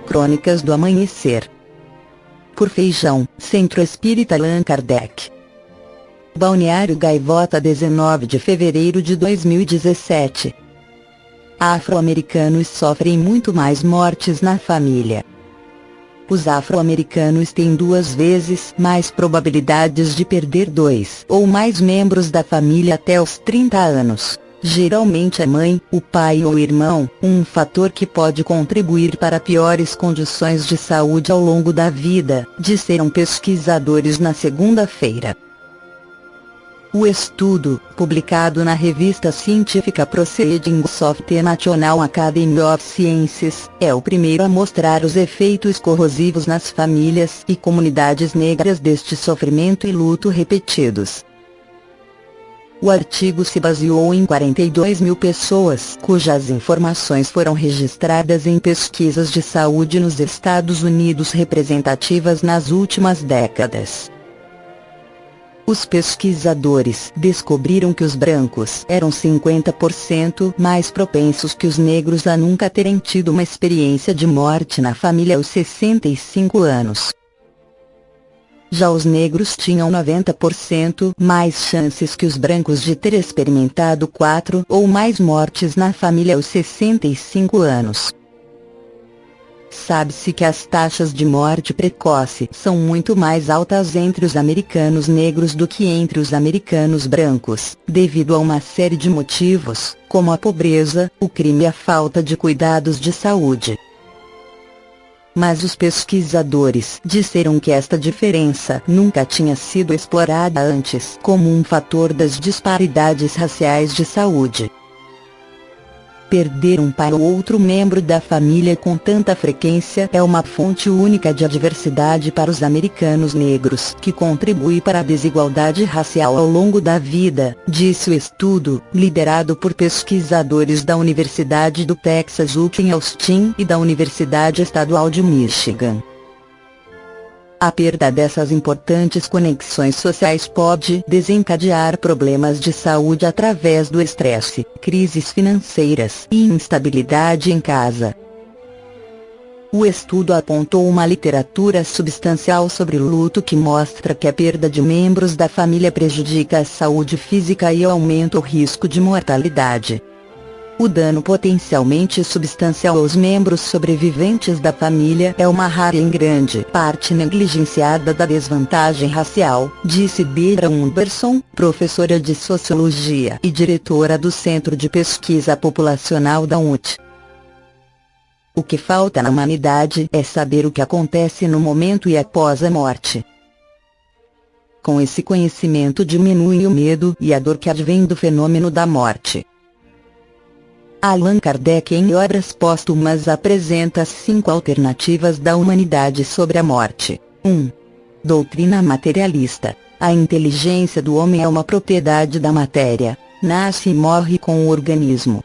Crônicas do Amanhecer. Por Feijão, Centro Espírita Allan Kardec. Balneário Gaivota, 19 de fevereiro de 2017. Afro-americanos sofrem muito mais mortes na família. Os afro-americanos têm 2 vezes mais probabilidades de perder 2 ou mais membros da família até os 30 anos. Geralmente a mãe, o pai ou o irmão, um fator que pode contribuir para piores condições de saúde ao longo da vida, disseram pesquisadores na segunda-feira. O estudo, publicado na revista científica Proceedings of the National Academy of Sciences, é o primeiro a mostrar os efeitos corrosivos nas famílias e comunidades negras deste sofrimento e luto repetidos. O artigo se baseou em 42 mil pessoas cujas informações foram registradas em pesquisas de saúde nos Estados Unidos representativas nas últimas décadas. Os pesquisadores descobriram que os brancos eram 50% mais propensos que os negros a nunca terem tido uma experiência de morte na família aos 65 anos. Já os negros tinham 90% mais chances que os brancos de ter experimentado 4 ou mais mortes na família aos 65 anos. Sabe-se que as taxas de morte precoce são muito mais altas entre os americanos negros do que entre os americanos brancos, devido a uma série de motivos, como a pobreza, o crime e a falta de cuidados de saúde. Mas os pesquisadores disseram que esta diferença nunca tinha sido explorada antes como um fator das disparidades raciais de saúde. Perder um pai ou outro membro da família com tanta frequência é uma fonte única de adversidade para os americanos negros, que contribui para a desigualdade racial ao longo da vida, disse o estudo, liderado por pesquisadores da Universidade do Texas em Austin e da Universidade Estadual de Michigan. A perda dessas importantes conexões sociais pode desencadear problemas de saúde através do estresse, crises financeiras e instabilidade em casa. O estudo apontou uma literatura substancial sobre o luto que mostra que a perda de membros da família prejudica a saúde física e aumenta o risco de mortalidade. O dano potencialmente substancial aos membros sobreviventes da família é uma rara e em grande parte negligenciada da desvantagem racial, disse Deidre Anderson, professora de Sociologia e diretora do Centro de Pesquisa Populacional da UT. O que falta na humanidade é saber o que acontece no momento e após a morte. Com esse conhecimento diminui o medo e a dor que advém do fenômeno da morte. Allan Kardec, em Obras Póstumas, apresenta 5 alternativas da humanidade sobre a morte. 1. Doutrina materialista. A inteligência do homem é uma propriedade da matéria, nasce e morre com o organismo.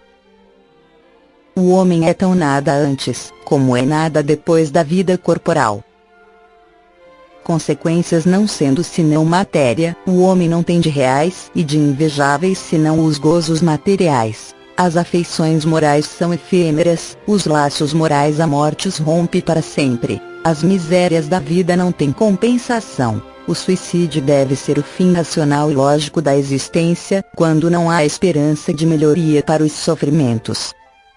O homem é tão nada antes, como é nada depois da vida corporal. Consequências: não sendo senão matéria, o homem não tem de reais e de invejáveis senão os gozos materiais. As afeições morais são efêmeras, os laços morais a morte os rompe para sempre, as misérias da vida não têm compensação, o suicídio deve ser o fim racional e lógico da existência, quando não há esperança de melhoria para os sofrimentos.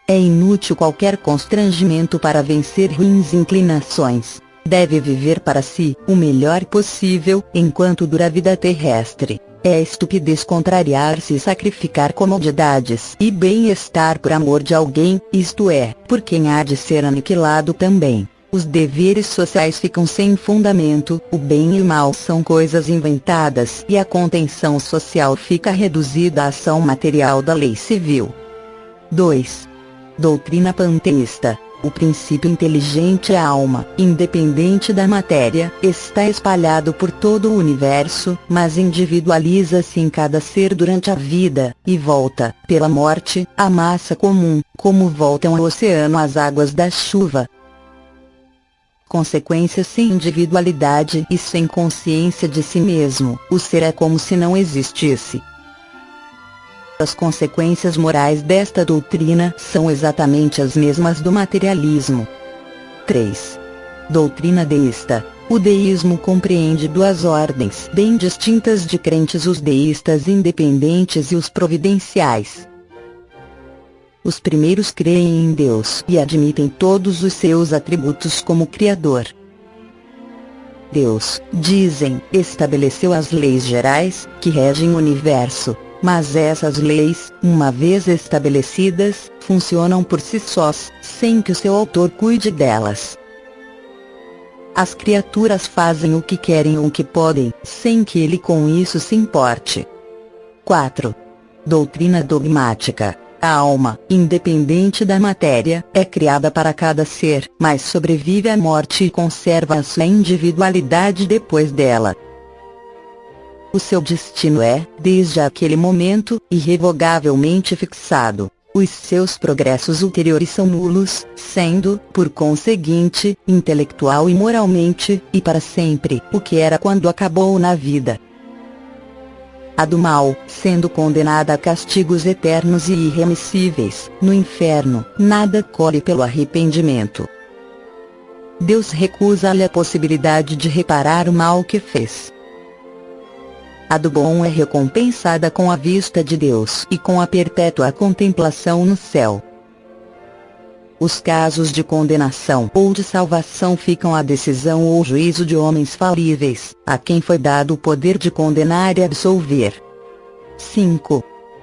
É inútil qualquer constrangimento para vencer ruins inclinações, deve viver para si, o melhor possível, enquanto dura a vida terrestre. É estupidez contrariar-se e sacrificar comodidades e bem-estar por amor de alguém, isto é, por quem há de ser aniquilado também. Os deveres sociais ficam sem fundamento, o bem e o mal são coisas inventadas e a contenção social fica reduzida à ação material da lei civil. 2. Doutrina panteísta. O princípio inteligente é a alma, independente da matéria, está espalhado por todo o universo, mas individualiza-se em cada ser durante a vida, e volta, pela morte, à massa comum, como voltam ao oceano as águas da chuva. Consequência: sem individualidade e sem consciência de si mesmo, o ser é como se não existisse. As consequências morais desta doutrina são exatamente as mesmas do materialismo. 3. Doutrina deísta. O deísmo compreende duas ordens bem distintas de crentes: os deístas independentes e os providenciais. Os primeiros creem em Deus e admitem todos os seus atributos como Criador. Deus, dizem, estabeleceu as leis gerais, que regem o universo, mas essas leis, uma vez estabelecidas, funcionam por si sós, sem que o seu autor cuide delas. As criaturas fazem o que querem ou o que podem, sem que ele com isso se importe. 4. Doutrina dogmática. A alma, independente da matéria, é criada para cada ser, mas sobrevive à morte e conserva a sua individualidade depois dela. O seu destino é, desde aquele momento, irrevogavelmente fixado. Os seus progressos ulteriores são nulos, sendo, por conseguinte, intelectual e moralmente, e para sempre, o que era quando acabou na vida. A do mal, sendo condenada a castigos eternos e irremissíveis, no inferno, nada colhe pelo arrependimento. Deus recusa-lhe a possibilidade de reparar o mal que fez. A do bom é recompensada com a vista de Deus e com a perpétua contemplação no céu. Os casos de condenação ou de salvação ficam à decisão ou juízo de homens falíveis, a quem foi dado o poder de condenar e absolver. 5.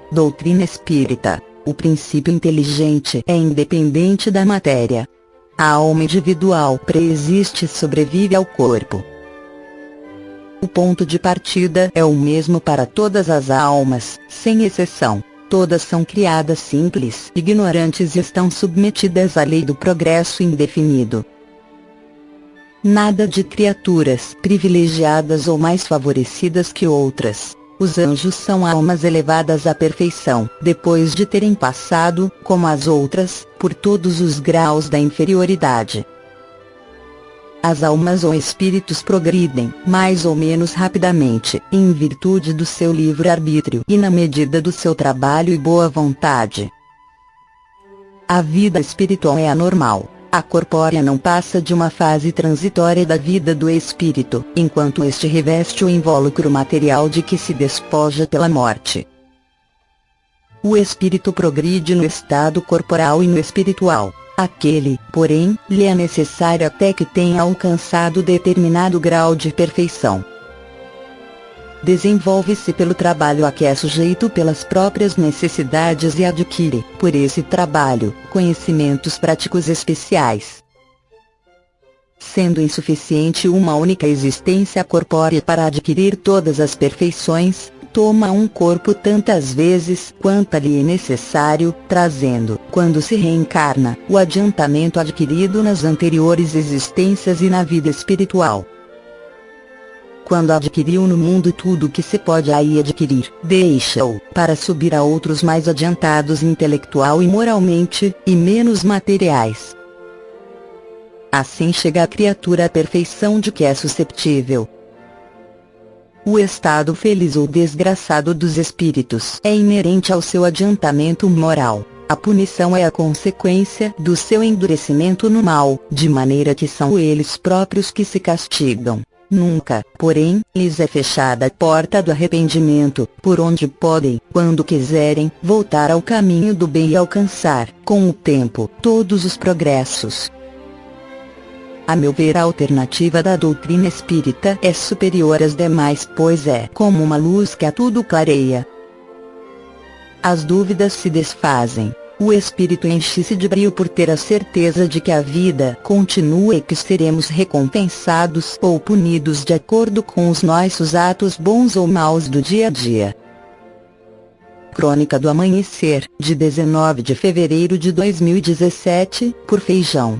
Doutrina espírita. O princípio inteligente é independente da matéria. A alma individual preexiste e sobrevive ao corpo. O ponto de partida é o mesmo para todas as almas, sem exceção. Todas são criadas simples, ignorantes e estão submetidas à lei do progresso indefinido. Nada de criaturas privilegiadas ou mais favorecidas que outras. Os anjos são almas elevadas à perfeição, depois de terem passado, como as outras, por todos os graus da inferioridade. As almas ou espíritos progridem, mais ou menos rapidamente, em virtude do seu livre-arbítrio e na medida do seu trabalho e boa vontade. A vida espiritual é anormal. A corpórea não passa de uma fase transitória da vida do espírito, enquanto este reveste o invólucro material de que se despoja pela morte. O espírito progride no estado corporal e no espiritual. Aquele, porém, lhe é necessário até que tenha alcançado determinado grau de perfeição. Desenvolve-se pelo trabalho a que é sujeito pelas próprias necessidades e adquire, por esse trabalho, conhecimentos práticos especiais. Sendo insuficiente uma única existência corpórea para adquirir todas as perfeições, toma um corpo tantas vezes quanto lhe é necessário, trazendo, quando se reencarna, o adiantamento adquirido nas anteriores existências e na vida espiritual. Quando adquiriu no mundo tudo o que se pode aí adquirir, deixa-o, para subir a outros mais adiantados intelectual e moralmente, e menos materiais. Assim chega a criatura à perfeição de que é susceptível. O estado feliz ou desgraçado dos espíritos é inerente ao seu adiantamento moral. A punição é a consequência do seu endurecimento no mal, de maneira que são eles próprios que se castigam. Nunca, porém, lhes é fechada a porta do arrependimento, por onde podem, quando quiserem, voltar ao caminho do bem e alcançar, com o tempo, todos os progressos. A meu ver, a alternativa da doutrina espírita é superior às demais, pois é como uma luz que a tudo clareia. As dúvidas se desfazem, o espírito enche-se de brio por ter a certeza de que a vida continua e que seremos recompensados ou punidos de acordo com os nossos atos bons ou maus do dia a dia. Crônica do Amanhecer, de 19 de fevereiro de 2017, por Feijão.